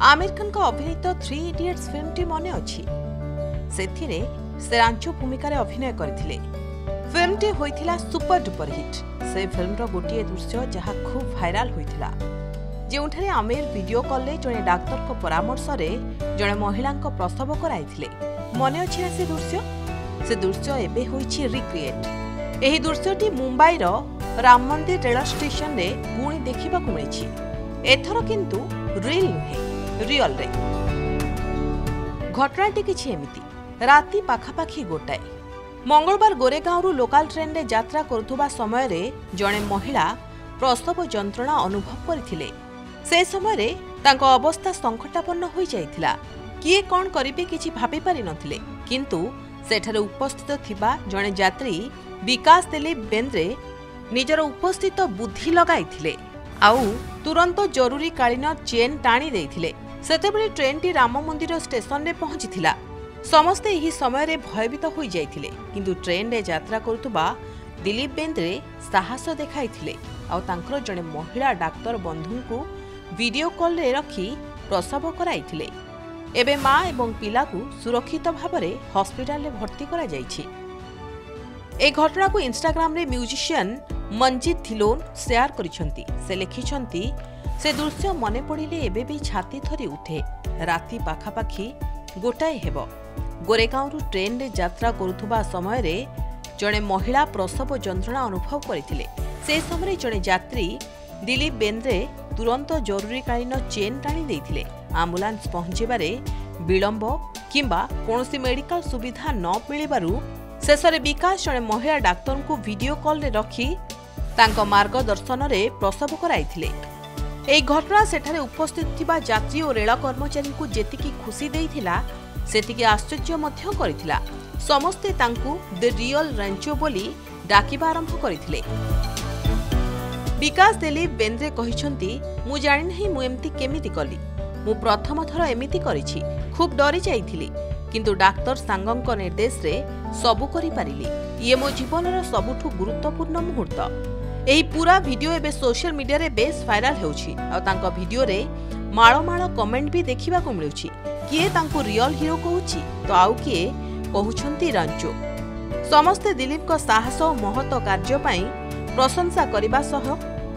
आमिर खान का अभिनीत 3 idiots film T मने अछि सेथिरे से रांचो भूमिका रे अभिनय करथिले। फिल्म टी होइथिला सुपर डुपर हिट। से फिल्म रो गोटिए दृश्य जहा खूब वायरल होइथिला जेउठारे आमिर वीडियो कॉल ले जने डाक्टर को परामर्श रे जने महिला को प्रसव कराइथिले। मने अछि ना से दृश्य एबे होइछि रिक्रिएट। एही दृश्यटी मुंबई रो राम मंदिर रेल स्टेशन रे पुणी देखिबा को मिलिछि। एथरो किंतु रियल नुहे रियल रे। घटनाटी किछि एमिति राति पाखापाखी गोटाए मंगलवार गोरेगांव लोकाल ट्रेन रे यात्रा करुथुबा समय रे जणे महिला प्रसव जंत्रणा अनुभव करथिले। से समय रे तांको अवस्था संकटापन्न होई जायथिला। किए कोन करिबे किछि भाबी पारि नथिले, किंतु सेठारे उपस्थित थिबा जणे यात्री विकास दिलीप बेंद्रे निजर उपस्थित बुद्धि लगाइथिले आउ तुरंत जरूरी कालीन चेन टाणी देइथिले। सेतेबेले ट्रेन टी राम मंदिर स्टेशन रे पहुंचीथिला। समस्ते यही समय रे भयभीत होई जाइथिले, किंतु ट्रेन रे यात्रा करुतुबा दिलीप बेंद्रे साहस देखाइथिले आउ तांकर जणे महिला डाक्टर बंधुंकु वीडियो कॉल रे रखी प्रसव कराइथिले। एबे मां एवं पिला को सुरक्षित भाबरे हॉस्पिटल रे भर्ती करा जाइछि। ए घटना को इंस्टाग्राम रे म्यूजिशियन मंजित धिलोन शेयर करिसंती। से लिखिसंती से दृश्य मने पड़िले एबे भी छाती थरी उठे। राति पाखापाखी गोटाए हेब गोरेगांव ट्रेन रे यात्रा करुथुबा समय रे जणे महिला प्रसव जंत्रणा अनुभव करथिले। से समय जणे यात्री दिलीप बेंद्रे तुरंत जरूरीकालीन चेन टाणी देइथिले। एम्बुलेंस पहुंचीबारे विलंब किंबा कोनोसी मेडिकल सुविधा न मिलिबारु शेषरे विकास जणे महिला डाक्टर को वीडियो कॉल रे रखी तांको मार्गदर्शन रे प्रसव कराइथिले। एई घटना सेठारे उपस्थित थिबा यात्री और रेल कर्मचारी को जेतिकी खुशी देइथिला सेतिकी आश्चर्य मध्य करिथिला। समस्ते तांकु द रियल रांचो बोली डाकिबा आरंभ करिथिले। विकास दिलीप बेंद्रे कहिसंती मु जानि नहीं मु एम्ति केमिति कली। मु प्रथम थर एमिति करिछि। खूब डरी जाइथिली, किंतु डाक्टर सांगंक निर्देश रे सबु करि पारिली। ये मो जीवनर सबुठु गुरुत्वपूर्ण मुहूर्त। एही पूरा वीडियो एबे सोशल मीडिया रे बेस वायरल हेउछि आ तांको वीडियो रे माळो माळो कमेंट भी देखिबा को मिलुछि। किए तांको रियल हीरो कहूछि तो आउ किए कहउछंती रांचो। समस्ते दिलीप को साहस और महत कार्य पई प्रशंसा करिबा सह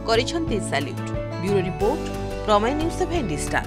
करिसंती सैल्यूट। ब्यूरो रिपोर्ट प्रमेय न्यूज 7 स्टार।